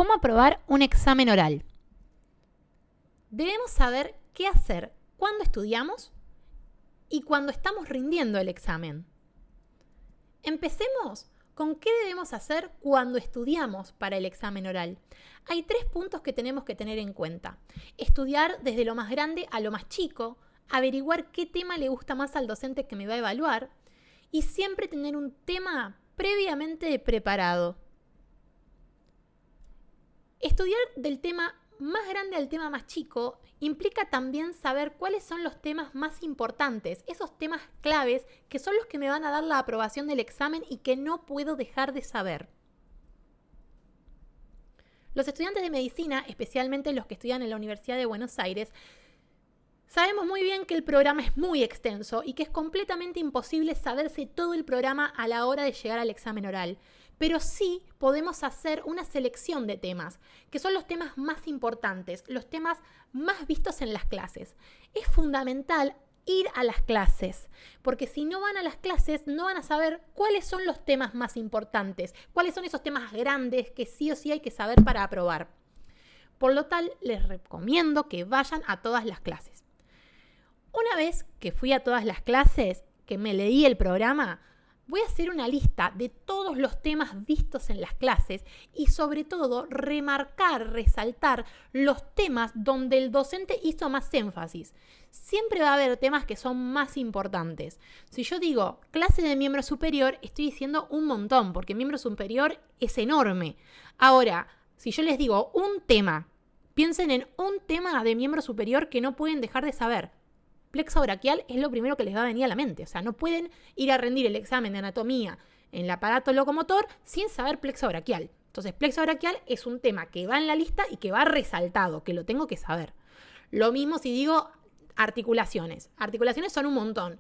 ¿Cómo aprobar un examen oral? Debemos saber qué hacer cuando estudiamos y cuando estamos rindiendo el examen. Empecemos con qué debemos hacer cuando estudiamos para el examen oral. Hay 3 puntos que tenemos que tener en cuenta. Estudiar desde lo más grande a lo más chico, averiguar qué tema le gusta más al docente que me va a evaluar y siempre tener un tema previamente preparado. Estudiar del tema más grande al tema más chico implica también saber cuáles son los temas más importantes, esos temas claves que son los que me van a dar la aprobación del examen y que no puedo dejar de saber. Los estudiantes de medicina, especialmente los que estudian en la Universidad de Buenos Aires, sabemos muy bien que el programa es muy extenso y que es completamente imposible saberse todo el programa a la hora de llegar al examen oral. Pero sí podemos hacer una selección de temas, que son los temas más importantes, los temas más vistos en las clases. Es fundamental ir a las clases, porque si no van a las clases no van a saber cuáles son los temas más importantes, cuáles son esos temas grandes que sí o sí hay que saber para aprobar. Por lo tal, les recomiendo que vayan a todas las clases. Una vez que fui a todas las clases, que me leí el programa, voy a hacer una lista de todos los temas vistos en las clases y sobre todo resaltar los temas donde el docente hizo más énfasis. Siempre va a haber temas que son más importantes. Si yo digo clase de miembro superior, estoy diciendo un montón, porque miembro superior es enorme. Ahora, si yo les digo un tema, piensen en un tema de miembro superior que no pueden dejar de saber. Plexo braquial es lo primero que les va a venir a la mente. O sea, no pueden ir a rendir el examen de anatomía en el aparato locomotor sin saber plexo braquial. Entonces, plexo braquial es un tema que va en la lista y que va resaltado, que lo tengo que saber. Lo mismo si digo articulaciones. Articulaciones son un montón.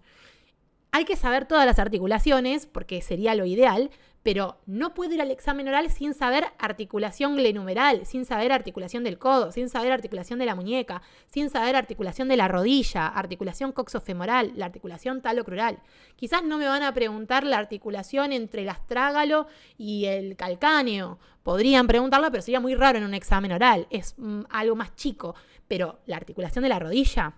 Hay que saber todas las articulaciones porque sería lo ideal, pero no puedo ir al examen oral sin saber articulación glenumeral, sin saber articulación del codo, sin saber articulación de la muñeca, sin saber articulación de la rodilla, articulación coxofemoral, la articulación talocrural. Quizás no me van a preguntar la articulación entre el astrágalo y el calcáneo. Podrían preguntarla, pero sería muy raro en un examen oral. Es algo más chico, pero la articulación de la rodilla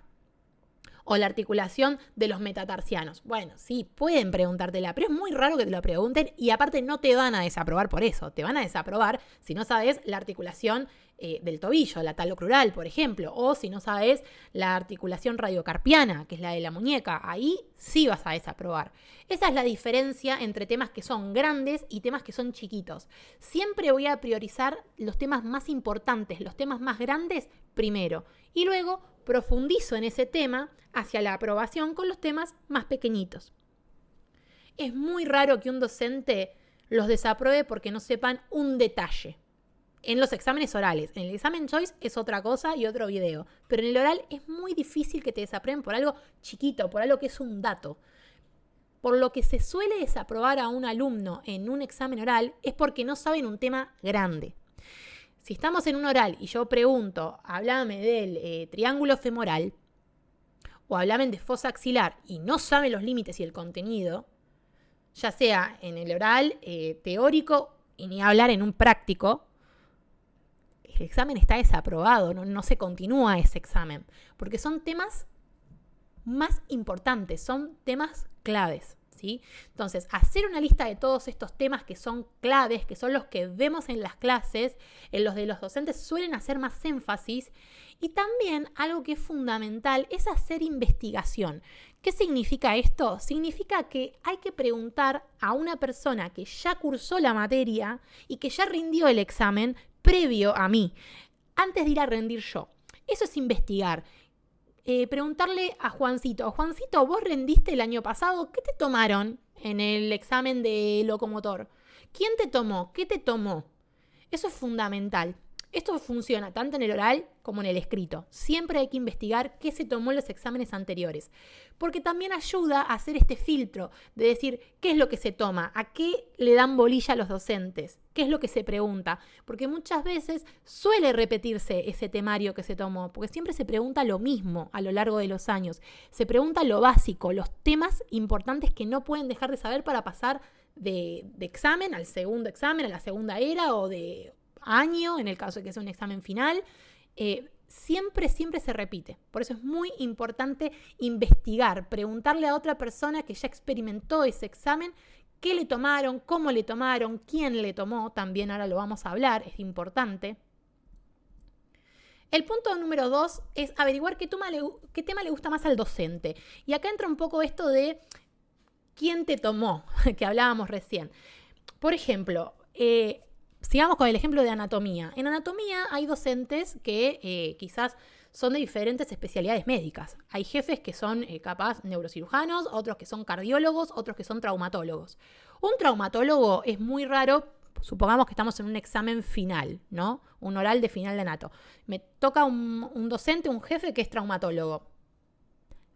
o la articulación de los metatarsianos. Bueno, sí, pueden preguntártela, pero es muy raro que te lo pregunten y aparte no te van a desaprobar por eso. Te van a desaprobar si no sabes la articulación del tobillo, la talocrural, por ejemplo, o si no sabes la articulación radiocarpiana, que es la de la muñeca. Ahí sí vas a desaprobar. Esa es la diferencia entre temas que son grandes y temas que son chiquitos. Siempre voy a priorizar los temas más importantes, los temas más grandes primero y luego profundizo en ese tema hacia la aprobación con los temas más pequeñitos. Es muy raro que un docente los desapruebe porque no sepan un detalle. En los exámenes orales, en el examen choice es otra cosa y otro video, pero en el oral es muy difícil que te desaprueben por algo chiquito, por algo que es un dato. Por lo que se suele desaprobar a un alumno en un examen oral es porque no saben un tema grande. Si estamos en un oral y yo pregunto, háblame del triángulo femoral o háblame de fosa axilar y no saben los límites y el contenido, ya sea en el oral teórico y ni hablar en un práctico, el examen está desaprobado, no se continúa ese examen, porque son temas más importantes, son temas claves. ¿Sí? Entonces, hacer una lista de todos estos temas que son claves, que son los que vemos en las clases, en los de los docentes suelen hacer más énfasis. Y también algo que es fundamental es hacer investigación. ¿Qué significa esto? Significa que hay que preguntar a una persona que ya cursó la materia y que ya rindió el examen previo a mí, antes de ir a rendir yo. Eso es investigar. Preguntarle a Juancito, Juancito, ¿vos rendiste el año pasado? ¿Qué te tomaron en el examen de locomotor? ¿Quién te tomó? ¿Qué te tomó? Eso es fundamental. Esto funciona tanto en el oral como en el escrito. Siempre hay que investigar qué se tomó en los exámenes anteriores, porque también ayuda a hacer este filtro de decir qué es lo que se toma, a qué le dan bolilla a los docentes, qué es lo que se pregunta, porque muchas veces suele repetirse ese temario que se tomó, porque siempre se pregunta lo mismo a lo largo de los años. Se pregunta lo básico, los temas importantes que no pueden dejar de saber para pasar de examen al segundo examen, a la segunda era o año, en el caso de que sea un examen final. Siempre se repite. Por eso es muy importante investigar, preguntarle a otra persona que ya experimentó ese examen qué le tomaron, cómo le tomaron, quién le tomó. También ahora lo vamos a hablar, es importante. El punto número 2 es averiguar qué tema le gusta más al docente. Y acá entra un poco esto de quién te tomó, que hablábamos recién. Por ejemplo, sigamos con el ejemplo de anatomía. En anatomía hay docentes que quizás son de diferentes especialidades médicas. Hay jefes que son capaz neurocirujanos, otros que son cardiólogos, otros que son traumatólogos. Un traumatólogo es muy raro. Supongamos que estamos en un examen final, ¿no? Un oral de final de anato. Me toca un docente, un jefe que es traumatólogo.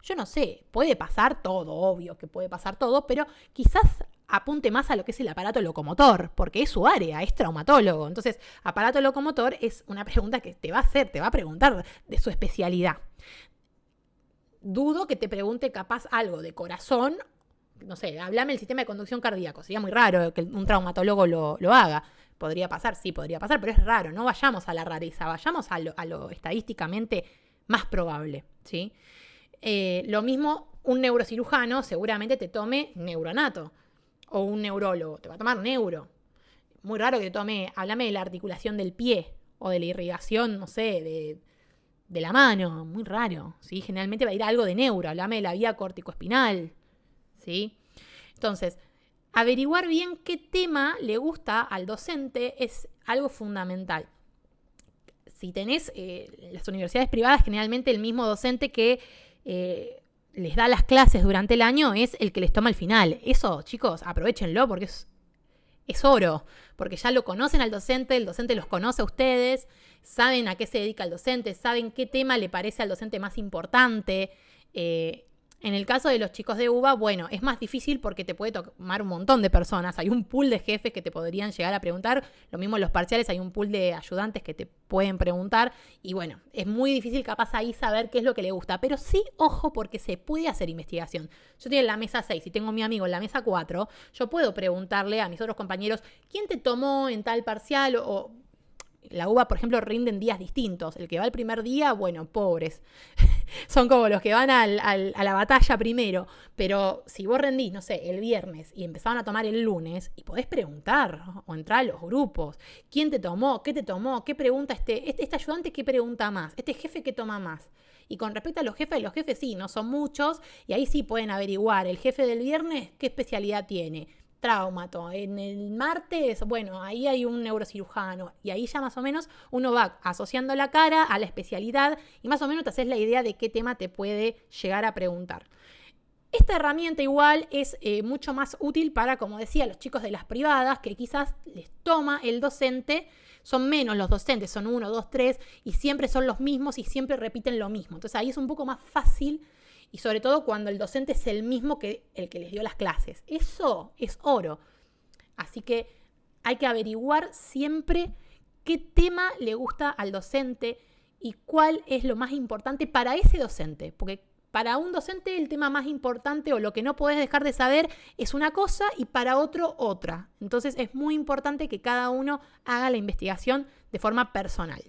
Yo no sé, puede pasar todo, obvio que puede pasar todo, pero quizás apunte más a lo que es el aparato locomotor, porque es su área, es traumatólogo. Entonces, aparato locomotor es una pregunta que te va a preguntar de su especialidad. Dudo que te pregunte capaz algo de corazón. No sé, háblame del sistema de conducción cardíaco. Sería muy raro que un traumatólogo lo haga. Podría pasar, sí, podría pasar, pero es raro. No vayamos a la rareza, vayamos a lo estadísticamente más probable, ¿sí? Lo mismo, un neurocirujano seguramente te tome neuroanato. O un neurólogo, te va a tomar neuro. Muy raro que te tome, háblame de la articulación del pie o de la irrigación, no sé, de la mano. Muy raro, ¿sí? Generalmente va a ir a algo de neuro, háblame de la vía corticoespinal, ¿sí? Entonces, averiguar bien qué tema le gusta al docente es algo fundamental. Si tenés las universidades privadas, generalmente el mismo docente que les da las clases durante el año es el que les toma al final. Eso, chicos, aprovechenlo porque es oro, porque ya lo conocen al docente, el docente los conoce a ustedes, saben a qué se dedica el docente, saben qué tema le parece al docente más importante. En el caso de los chicos de UBA, bueno, es más difícil porque te puede tomar un montón de personas. Hay un pool de jefes que te podrían llegar a preguntar. Lo mismo en los parciales, hay un pool de ayudantes que te pueden preguntar. Y bueno, es muy difícil capaz ahí saber qué es lo que le gusta. Pero sí, ojo, porque se puede hacer investigación. Yo estoy en la mesa 6 y tengo a mi amigo en la mesa 4. Yo puedo preguntarle a mis otros compañeros, ¿quién te tomó en tal parcial? O la UBA, por ejemplo, rinden días distintos. El que va el primer día, bueno, pobres. Son como los que van a la batalla primero. Pero si vos rendís, no sé, el viernes y empezaban a tomar el lunes, y podés preguntar o entrar a los grupos. ¿Quién te tomó? ¿Qué te tomó? ¿Qué pregunta este ayudante? ¿Qué pregunta más? ¿Este jefe qué toma más? Y con respecto a los jefes sí, no son muchos. Y ahí sí pueden averiguar. El jefe del viernes, ¿qué especialidad tiene? Traumato. En el martes, bueno, ahí hay un neurocirujano y ahí ya más o menos uno va asociando la cara a la especialidad y más o menos te haces la idea de qué tema te puede llegar a preguntar. Esta herramienta igual es mucho más útil para, como decía, los chicos de las privadas que quizás les toma el docente. Son menos los docentes, son 1, 2, 3 y siempre son los mismos y siempre repiten lo mismo. Entonces ahí es un poco más fácil. Y sobre todo cuando el docente es el mismo que el que les dio las clases. Eso es oro. Así que hay que averiguar siempre qué tema le gusta al docente y cuál es lo más importante para ese docente. Porque para un docente el tema más importante o lo que no podés dejar de saber es una cosa y para otro otra. Entonces es muy importante que cada uno haga la investigación de forma personal.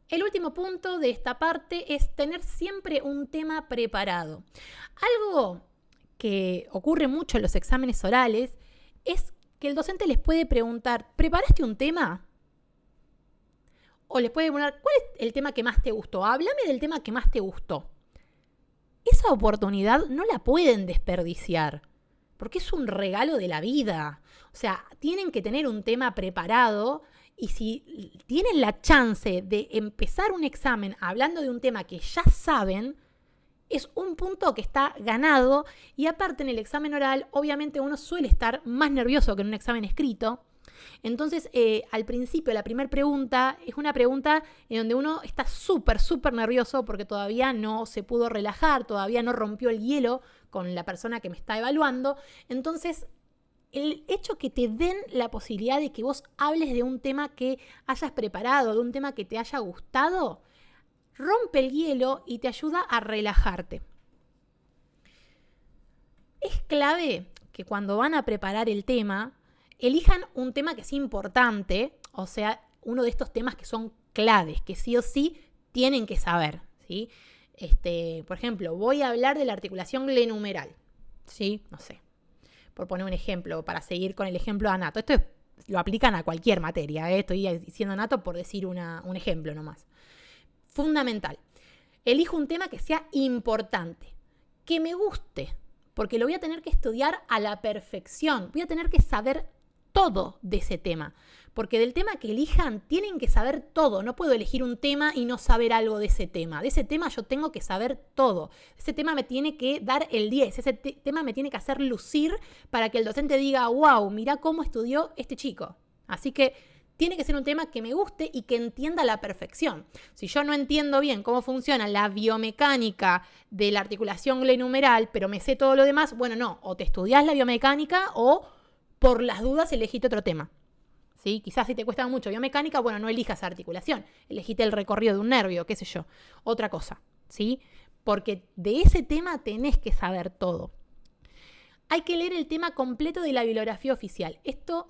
El último punto de esta parte es tener siempre un tema preparado. Algo que ocurre mucho en los exámenes orales es que el docente les puede preguntar, ¿preparaste un tema? O les puede preguntar, ¿cuál es el tema que más te gustó? Háblame del tema que más te gustó. Esa oportunidad no la pueden desperdiciar, porque es un regalo de la vida. O sea, tienen que tener un tema preparado. Y si tienen la chance de empezar un examen hablando de un tema que ya saben, es un punto que está ganado. Y aparte en el examen oral, obviamente uno suele estar más nervioso que en un examen escrito. Entonces, al principio, la primera pregunta es una pregunta en donde uno está súper nervioso porque todavía no se pudo relajar, todavía no rompió el hielo con la persona que me está evaluando. Entonces, el hecho que te den la posibilidad de que vos hables de un tema que hayas preparado, de un tema que te haya gustado, rompe el hielo y te ayuda a relajarte. Es clave que cuando van a preparar el tema, elijan un tema que sea importante. o sea, uno de estos temas que son claves, que sí o sí tienen que saber, ¿sí? Por ejemplo, voy a hablar de la articulación glenumeral, ¿sí? No sé, por poner un ejemplo, para seguir con el ejemplo de anato. Lo aplican a cualquier materia, ¿eh? Estoy diciendo anato por decir un ejemplo nomás. Fundamental. Elijo un tema que sea importante, que me guste, porque lo voy a tener que estudiar a la perfección. Voy a tener que saber todo de ese tema, porque del tema que elijan tienen que saber todo. No puedo elegir un tema y no saber algo de ese tema. De ese tema yo tengo que saber todo. Ese tema me tiene que dar el 10. Ese tema me tiene que hacer lucir para que el docente diga, wow, mirá cómo estudió este chico. Así que tiene que ser un tema que me guste y que entienda a la perfección. Si yo no entiendo bien cómo funciona la biomecánica de la articulación glenumeral, pero me sé todo lo demás, bueno, no, o te estudiás la biomecánica o por las dudas elegite otro tema. ¿Sí? Quizás si te cuesta mucho biomecánica, bueno, no elijas articulación, elegite el recorrido de un nervio, qué sé yo, otra cosa, ¿sí? Porque de ese tema tenés que saber todo. Hay que leer el tema completo de la bibliografía oficial. Esto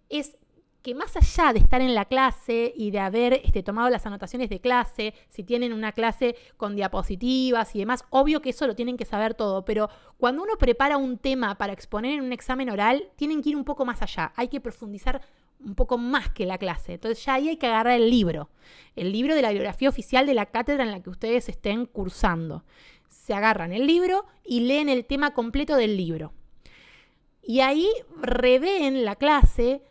es que más allá de estar en la clase y de haber tomado las anotaciones de clase, si tienen una clase con diapositivas y demás, obvio que eso lo tienen que saber todo, pero cuando uno prepara un tema para exponer en un examen oral, tienen que ir un poco más allá, hay que profundizar un poco más que la clase. Entonces ya ahí hay que agarrar el libro de la bibliografía oficial de la cátedra en la que ustedes estén cursando. Se agarran el libro y leen el tema completo del libro. Y ahí reveen la clase,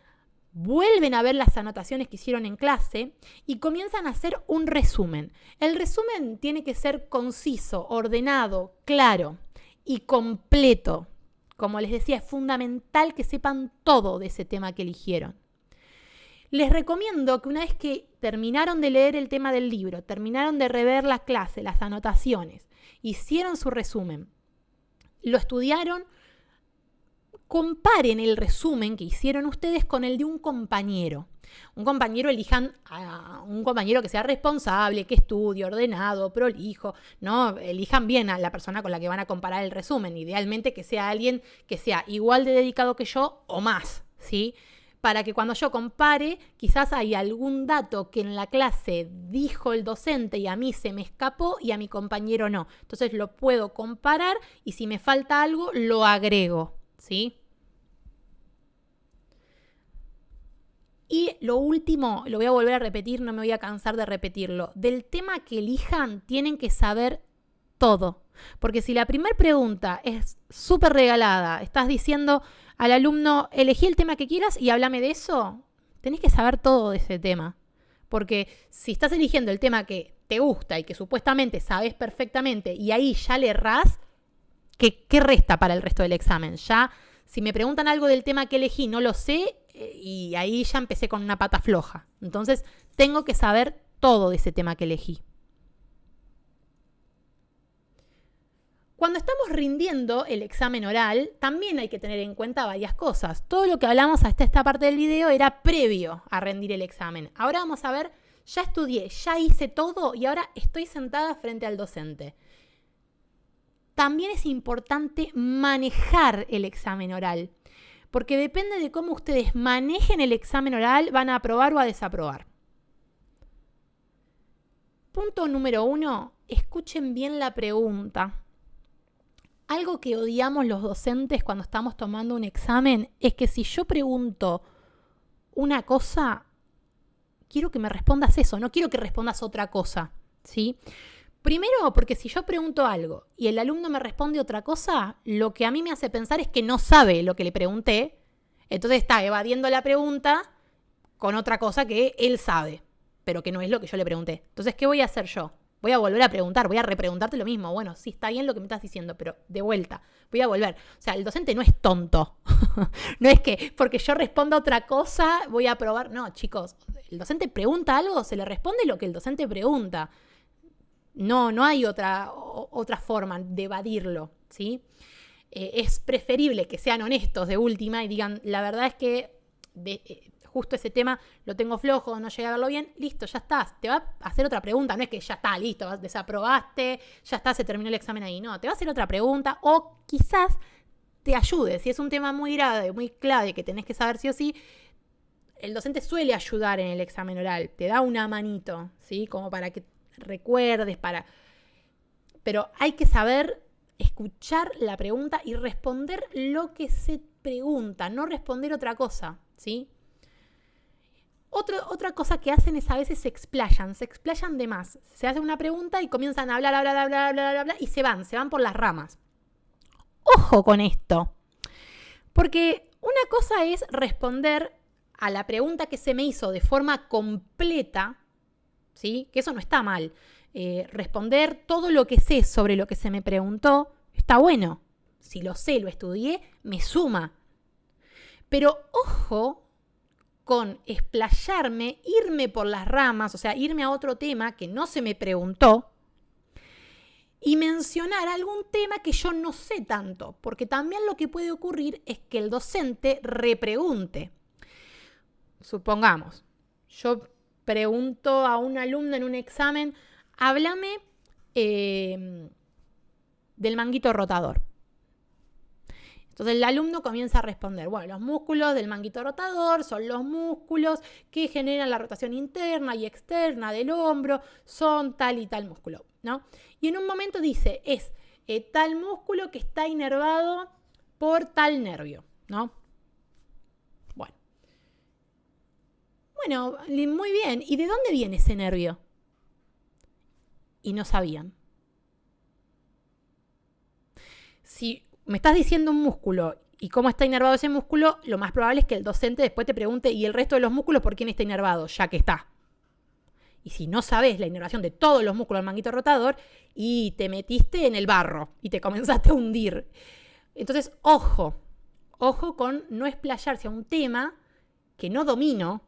vuelven a ver las anotaciones que hicieron en clase y comienzan a hacer un resumen. El resumen tiene que ser conciso, ordenado, claro y completo. Como les decía, es fundamental que sepan todo de ese tema que eligieron. Les recomiendo que una vez que terminaron de leer el tema del libro, terminaron de rever la clase, las anotaciones, hicieron su resumen, lo estudiaron, comparen el resumen que hicieron ustedes con el de un compañero. Un compañero, elijan a un compañero que sea responsable, que estudie, ordenado, prolijo, ¿no? Elijan bien a la persona con la que van a comparar el resumen. Idealmente que sea alguien que sea igual de dedicado que yo o más, ¿sí? Para que cuando yo compare, quizás hay algún dato que en la clase dijo el docente y a mí se me escapó y a mi compañero no. Entonces lo puedo comparar y si me falta algo, lo agrego, ¿sí? Y lo último, lo voy a volver a repetir, no me voy a cansar de repetirlo. Del tema que elijan, tienen que saber todo. Porque si la primera pregunta es súper regalada, estás diciendo al alumno, elegí el tema que quieras y háblame de eso, tenés que saber todo de ese tema. Porque si estás eligiendo el tema que te gusta y que supuestamente sabes perfectamente y ahí ya le errás, ¿qué resta para el resto del examen? Ya, si me preguntan algo del tema que elegí, no lo sé y ahí ya empecé con una pata floja. Entonces, tengo que saber todo de ese tema que elegí. Cuando estamos rindiendo el examen oral, también hay que tener en cuenta varias cosas. Todo lo que hablamos hasta esta parte del video era previo a rendir el examen. Ahora vamos a ver, ya estudié, ya hice todo y ahora estoy sentada frente al docente. También es importante manejar el examen oral, porque depende de cómo ustedes manejen el examen oral, van a aprobar o a desaprobar. Punto número 1, escuchen bien la pregunta. Algo que odiamos los docentes cuando estamos tomando un examen es que si yo pregunto una cosa, quiero que me respondas eso, no quiero que respondas otra cosa, ¿sí? Primero, porque si yo pregunto algo y el alumno me responde otra cosa, lo que a mí me hace pensar es que no sabe lo que le pregunté, entonces está evadiendo la pregunta con otra cosa que él sabe, pero que no es lo que yo le pregunté. Entonces, ¿qué voy a hacer yo? Voy a volver a preguntar, voy a repreguntarte lo mismo. Bueno, sí, está bien lo que me estás diciendo, pero de vuelta, voy a volver. O sea, el docente no es tonto. No es que porque yo responda otra cosa voy a aprobar. No, chicos, el docente pregunta algo, se le responde lo que el docente pregunta. No hay otra forma de evadirlo, ¿sí? Es preferible que sean honestos de última y digan, la verdad es que justo ese tema lo tengo flojo, no llegué a verlo bien, listo, ya está, te va a hacer otra pregunta, no es que ya está, listo, desaprobaste, ya está, se terminó el examen ahí, no, te va a hacer otra pregunta o quizás te ayude, si es un tema muy grave, muy clave que tenés que saber sí o sí, el docente suele ayudar en el examen oral, te da una manito, ¿sí? Como para que recuerdes, pero hay que saber escuchar la pregunta y responder lo que se pregunta, no responder otra cosa, ¿sí? Otra cosa que hacen es a veces se explayan de más. Se hace una pregunta y comienzan a hablar y se van por las ramas. Ojo con esto, porque una cosa es responder a la pregunta que se me hizo de forma completa, ¿sí? Que eso no está mal. Responder todo lo que sé sobre lo que se me preguntó está bueno. Si lo sé, lo estudié, me suma. Pero ojo con explayarme, irme por las ramas, o sea, irme a otro tema que no se me preguntó y mencionar algún tema que yo no sé tanto, porque también lo que puede ocurrir es que el docente repregunte. Supongamos, yo pregunto a un alumno en un examen, háblame del manguito rotador. Entonces el alumno comienza a responder, bueno, los músculos del manguito rotador son los músculos que generan la rotación interna y externa del hombro, son tal y tal músculo, ¿no? Y en un momento dice, es tal músculo que está inervado por tal nervio, ¿no? Bueno, muy bien. ¿Y de dónde viene ese nervio? Y no sabían. Si me estás diciendo un músculo y cómo está inervado ese músculo, lo más probable es que el docente después te pregunte, ¿y el resto de los músculos por quién está inervado? Ya que está. Y si no sabes la inervación de todos los músculos del manguito rotador, y te metiste en el barro y te comenzaste a hundir. Entonces, ojo con no explayarse a un tema que no domino,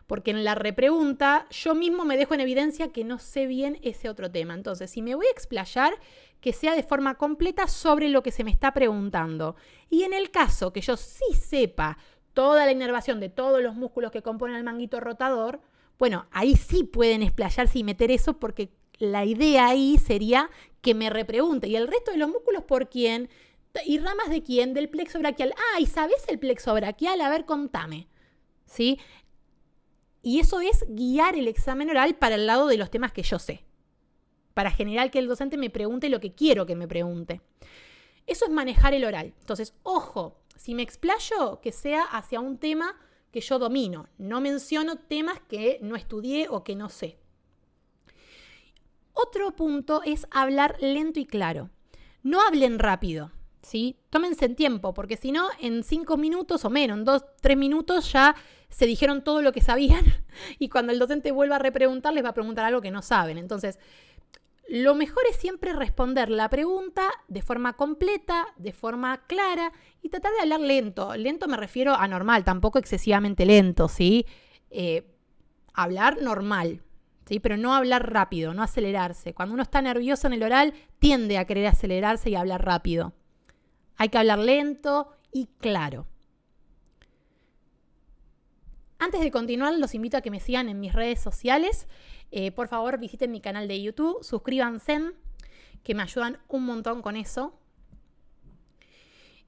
porque en la repregunta yo mismo me dejo en evidencia que no sé bien ese otro tema. Entonces, si me voy a explayar, que sea de forma completa sobre lo que se me está preguntando. Y en el caso que yo sí sepa toda la inervación de todos los músculos que componen el manguito rotador, bueno, ahí sí pueden explayarse y meter eso, porque la idea ahí sería que me repregunte. ¿Y el resto de los músculos por quién? ¿Y ramas de quién? Del plexo braquial. Ah, ¿y sabés el plexo braquial? A ver, contame. ¿Sí? Y eso es guiar el examen oral para el lado de los temas que yo sé, para generar que el docente me pregunte lo que quiero que me pregunte. Eso es manejar el oral. Entonces, ojo, si me explayo, que sea hacia un tema que yo domino. No menciono temas que no estudié o que no sé. Otro punto es hablar lento y claro. No hablen rápido, ¿sí? Tómense en tiempo, porque si no, en 5 minutos o menos, en 2-3 minutos ya se dijeron todo lo que sabían y cuando el docente vuelva a repreguntar, les va a preguntar algo que no saben. Entonces, lo mejor es siempre responder la pregunta de forma completa, de forma clara y tratar de hablar lento. Lento me refiero a normal, tampoco excesivamente lento, ¿sí? Hablar normal, ¿sí? Pero no hablar rápido, no acelerarse. Cuando uno está nervioso en el oral, tiende a querer acelerarse y hablar rápido. Hay que hablar lento y claro. Antes de continuar, los invito a que me sigan en mis redes sociales. Por favor, visiten mi canal de YouTube, suscríbanse, que me ayudan un montón con eso.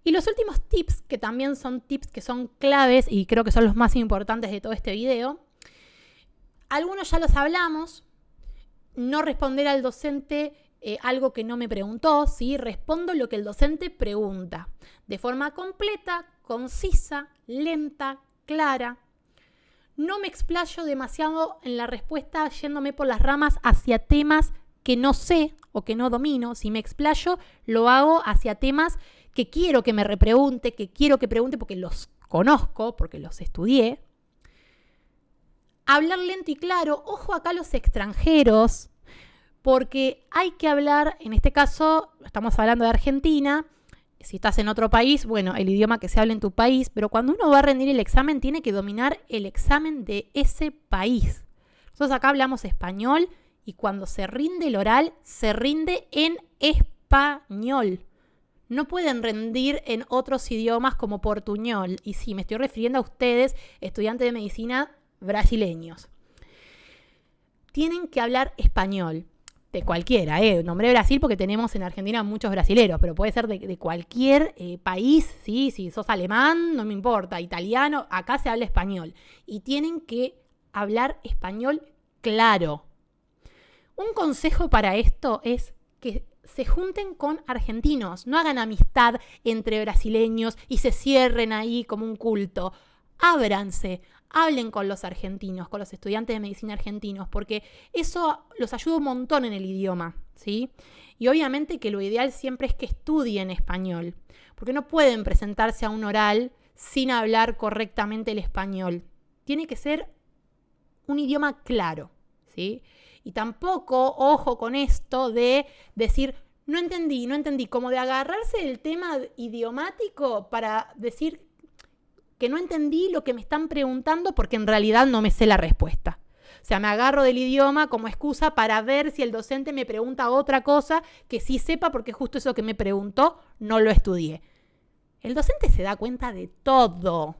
Y los últimos tips, que también son tips que son claves y creo que son los más importantes de todo este video. Algunos ya los hablamos. No responder al docente algo que no me preguntó, ¿sí? Respondo lo que el docente pregunta. De forma completa, concisa, lenta, clara. No me explayo demasiado en la respuesta yéndome por las ramas hacia temas que no sé o que no domino. Si me explayo, lo hago hacia temas que quiero que me repregunte, que quiero que pregunte porque los conozco, porque los estudié. Hablar lento y claro. Ojo acá los extranjeros, porque hay que hablar, en este caso, estamos hablando de Argentina. Si estás en otro país, bueno, el idioma que se habla en tu país, pero cuando uno va a rendir el examen, tiene que dominar el examen de ese país. Nosotros acá hablamos español y cuando se rinde el oral, se rinde en español. No pueden rendir en otros idiomas como portuñol. Y sí, me estoy refiriendo a ustedes, estudiantes de medicina brasileños. Tienen que hablar español. de cualquiera, nombré Brasil porque tenemos en Argentina muchos brasileros, pero puede ser de cualquier país, ¿sí? Si sos alemán, no me importa, italiano, acá se habla español. Y tienen que hablar español claro. Un consejo para esto es que se junten con argentinos, no hagan amistad entre brasileños y se cierren ahí como un culto. Ábranse, hablen con los argentinos, con los estudiantes de medicina argentinos, porque eso los ayuda un montón en el idioma, ¿sí? Y obviamente que lo ideal siempre es que estudien español, porque no pueden presentarse a un oral sin hablar correctamente el español. Tiene que ser un idioma claro, ¿sí? Y tampoco, ojo con esto de decir, no entendí, como de agarrarse del tema idiomático para decir que no entendí lo que me están preguntando porque en realidad no me sé la respuesta. O sea, me agarro del idioma como excusa para ver si el docente me pregunta otra cosa que sí sepa porque justo eso que me preguntó no lo estudié. El docente se da cuenta de todo.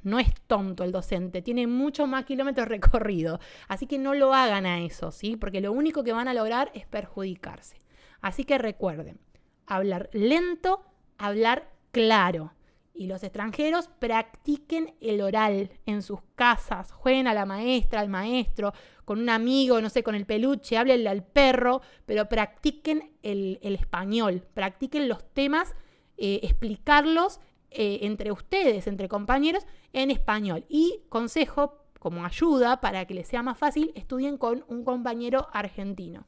No es tonto el docente, tiene muchos más kilómetros recorridos. Así que no lo hagan a eso, ¿sí? Porque lo único que van a lograr es perjudicarse. Así que recuerden, hablar lento, hablar claro. Y los extranjeros practiquen el oral en sus casas, jueguen a la maestra, al maestro, con un amigo, no sé, con el peluche, háblenle al perro, pero practiquen el español, practiquen los temas, explicarlos entre ustedes, entre compañeros, en español. Y consejo, como ayuda para que les sea más fácil, estudien con un compañero argentino.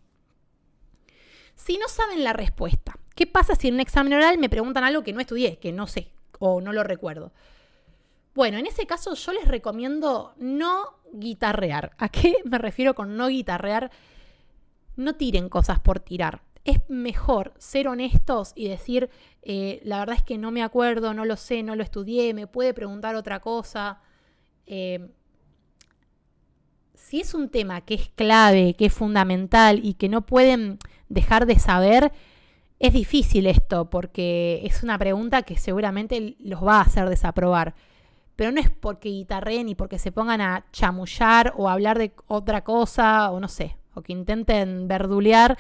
Si no saben la respuesta, ¿qué pasa si en un examen oral me preguntan algo que no estudié, que no sé? O no lo recuerdo? Bueno, en ese caso yo les recomiendo no guitarrear. ¿A qué me refiero con no guitarrear? No tiren cosas por tirar. Es mejor ser honestos y decir, la verdad es que no me acuerdo, no lo sé, no lo estudié, me puede preguntar otra cosa. Si es un tema que es clave, que es fundamental y que no pueden dejar de saber, es difícil esto porque es una pregunta que seguramente los va a hacer desaprobar. Pero no es porque guitarreen y porque se pongan a chamullar o a hablar de otra cosa o no sé, o que intenten verdulear,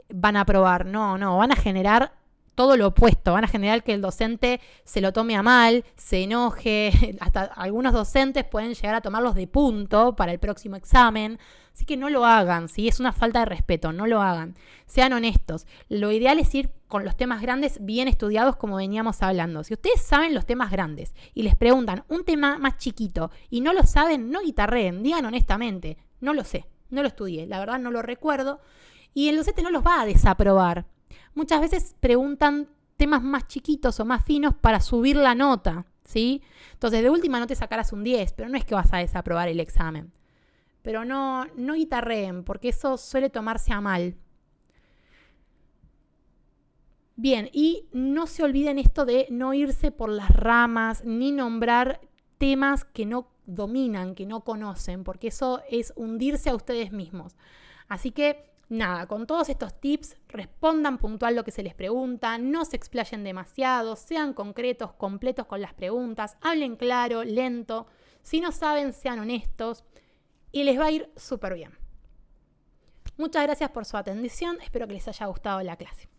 van a aprobar. No, van a generar todo lo opuesto. Van a generar que el docente se lo tome a mal, se enoje. Hasta algunos docentes pueden llegar a tomarlos de punto para el próximo examen. Así que no lo hagan, ¿sí? Es una falta de respeto, no lo hagan. Sean honestos. Lo ideal es ir con los temas grandes bien estudiados como veníamos hablando. Si ustedes saben los temas grandes y les preguntan un tema más chiquito y no lo saben, no guitarreen, digan honestamente, no lo sé, no lo estudié, la verdad no lo recuerdo. Y el docente no los va a desaprobar. Muchas veces preguntan temas más chiquitos o más finos para subir la nota, ¿sí? Entonces, de última no te sacarás un 10, pero no es que vas a desaprobar el examen. Pero no guitarreen, porque eso suele tomarse a mal. Bien, y no se olviden esto de no irse por las ramas, ni nombrar temas que no dominan, que no conocen, porque eso es hundirse a ustedes mismos. Así que, nada, con todos estos tips, respondan puntual lo que se les pregunta, no se explayen demasiado, sean concretos, completos con las preguntas, hablen claro, lento. Si no saben, sean honestos. Y les va a ir súper bien. Muchas gracias por su atención. Espero que les haya gustado la clase.